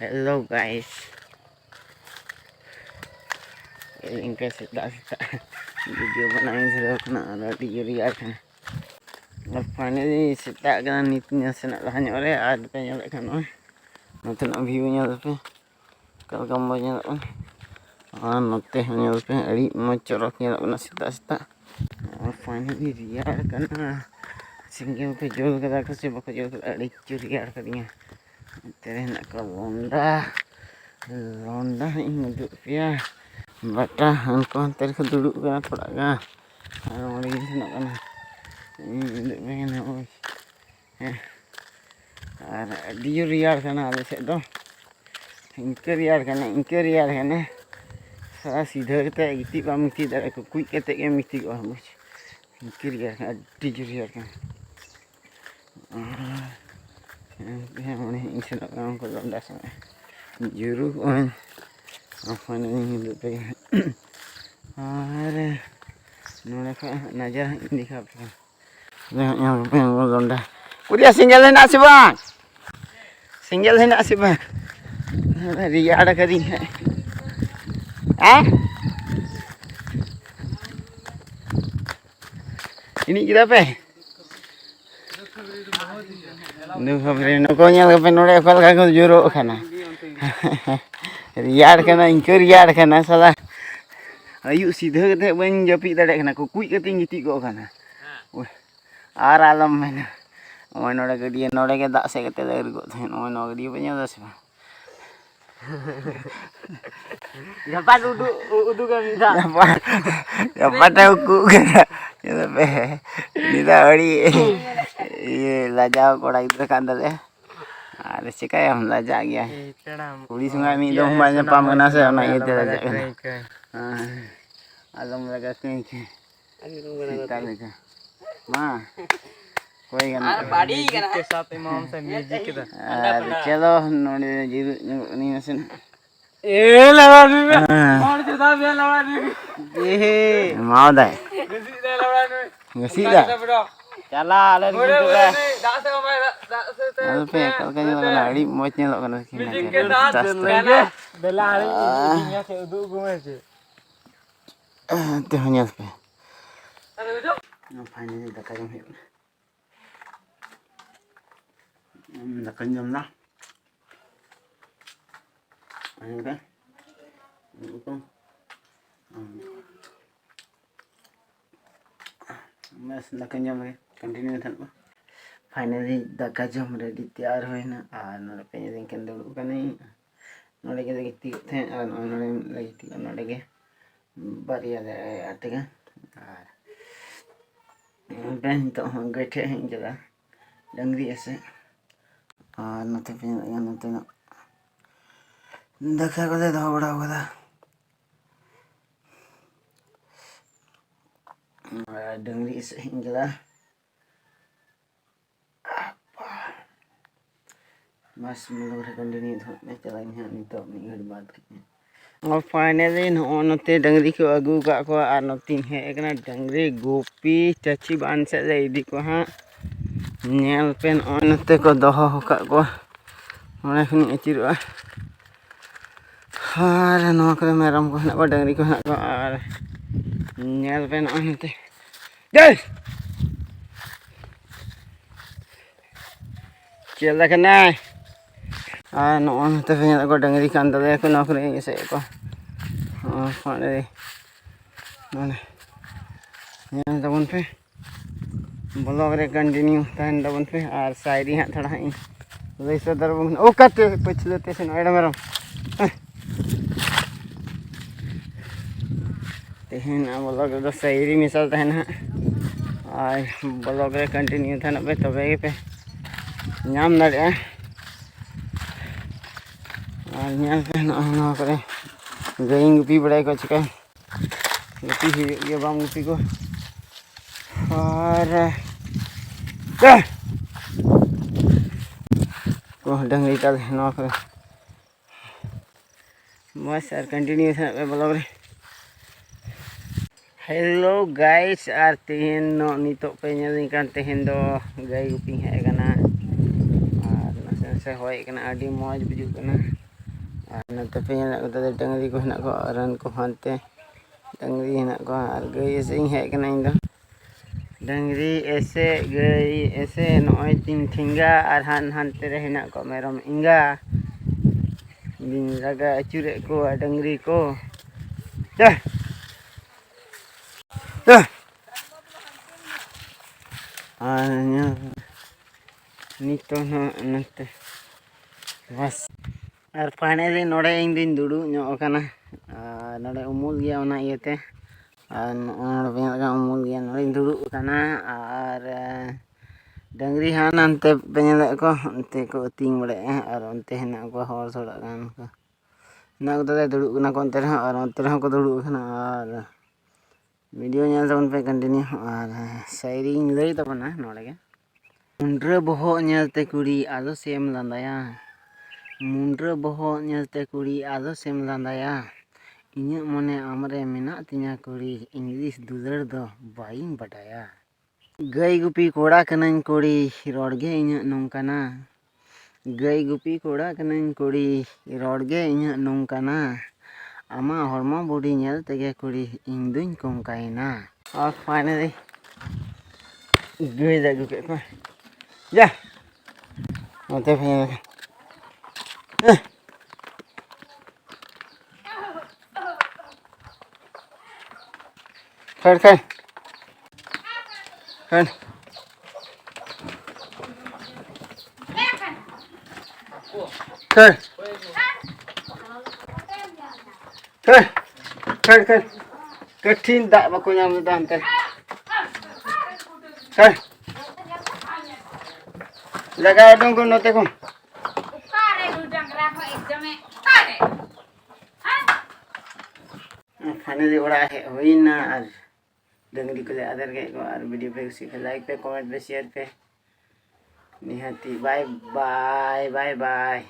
Hello guys. Inkah setak video बनाने से रोकना राती गिरी आकर अब finally setak kan nitnya senak lah nyore ada penyelak kan nanti nak view nya tapi kalau gambarnya nanti hanya tapi ari mencoroknya nak setak finally riar kan singgih pe jual kada kasi baka jual ari riar kadinya तेरे nak londa ini duduk ya bata angkon तेरे को duduk kan थोड़ा का और ini nak kan ini duduk pengen oh dia riar kana ada se do इनके रियार है ना सारा सीधा करते इतनी बार मिट्टी दर को कुछ कहते हैं मिट्टी को हम इनके रियार है डीजल रियार है हमने इनसे लगाम को लंबा समय जरूर और apa नहीं हिंदू पे और नोने का नजर दिखा पे yang पे वो लंबा कुरिया सिंगल है ना सिबा सिंगल है ना सिबा रियाड़ करी है ini kita pe nu khabre no ko nyal pe nore kol ka ko juro khana riar kana ingker riar kana salah ayu sidha kate ban japi dade kana ko kui kate ngiti ko kana ar alam mana oi nore gadiya nore ke dak se kate dar go the oi no gadiya panya das ba dapat udu kan bisa dapat aku kan ya pe nida ori ये लाजा कोड़ा इधर कांदा ले अरे चिकाय हम लाजा गया police में मी दो हमारे पाम करना से ना ये तेरा लाजा हां आलम लगा कहीं के लेके मां कोई गाना अरे पार्टी करना के साथ इमाम से म्यूजिक के चलो नोने जीव नहीं नसन ए लगा रे और जदा बे लगा रे ए मां दा ngasi dah चला ले gitu dah dak se omai dak se पे कल का nyala ari moch nyalok kana kina bela ari nya se udu gume se te hanya pe no finally daka jam he daka jam na ani ka itu बस दका जम continue था finally दका जम ready तैयार हुए ना और नोड़े पे दिन के दुड़ू कने नोड़े के गिती थे और नोड़े लगिती नोड़े के बारिया दे आटेगा और बेन तो हम बैठे हैं जगह डंगरी ऐसे और नते पे नते ना दका को दे दो बड़ा होगा डंगरी से हिंगला बस मतलब कंटिन्यू में चलाएंगे नहीं तो अपनी घर बात करते और फाइनली नोते डंगरी को अगू का को और नोती है एक ना डंगरी गोपी चाची बान से इदी को हाँ नेल पेन नोते को दोहो का को ओने खनि अचिरवा और नोकरे मेरम को ना को डंगरी को ना को और नेल पेन नोते Guys, चला करना नौन तो फिर को डंगरी कांदा दे को नौकरी ऐसे को फाड़े नौने यहाँ दबन पे ब्लॉग रे कंटिन्यू तहन दबन पे और शायरी हाँ थोड़ा ही वैसे दरबन ओ कटे पिछले तेसे नोएडा मेरा तेहन ब्लॉग रे शायरी मिसाल तहन और ब्लॉग रे कंटिन्यू था ना पे तबे पे नाम नड़े और नाम पे ना करे गई गुपी बड़ाई को चिका गुपी ये बाम गुपी को और को डंगरी का ना करे बस यार कंटिन्यू था पे ब्लॉग रे हेलो गाइस आर तेहन नितो पे नेलिं कान तेहन दो गाय गुपी है कना और नसे नसे होय कना आडी मौज बुजु कना नते पे डंगरी को हेना को रन को हानते डंगरी हेना को और गई ऐसे ही हेज कना इन दो डंगरी ऐसे गई ऐसे नॉय तीन ठिंगा और हान हानते रे हेना को मेरम इंगा दिन लगा अचुरे को डंगरी को dah dah hanya nito na nante bas ar pane de node ing din dudu nyok kana node umul gya ona iete node penga umul gya node dudu kana ar dangri han ante penga ko ante ko ting bale ar ante hena ko hor soda kan ko na ko de dudu kana ko ante ar ante ko dudu kana ar video nyel tabon pe continue ar shairi lay tabona node ge mundra boho nyelte kuri ado sem landaya mundra boho nyelte kuri ado sem landaya inya mone amre mena tinya kuri english dular do baing badaya gai gupi koda kanan kuri rodge inya nongkana gai gupi koda kanan kuri rodge inya nongkana ama hormo body nyel tege kuri induñ kongkaina और finally gue jago ke ko ya ote phine khar khar khar khar khar khar khar कठिन dak bako nyam dan ter khar jaga dong ko note ko kare du dangra ko ekdame kare finally ora he hoina ar dangri ko le adar ge ko ar video pe usi like पे comment पे share पे निहाती bye bye bye bye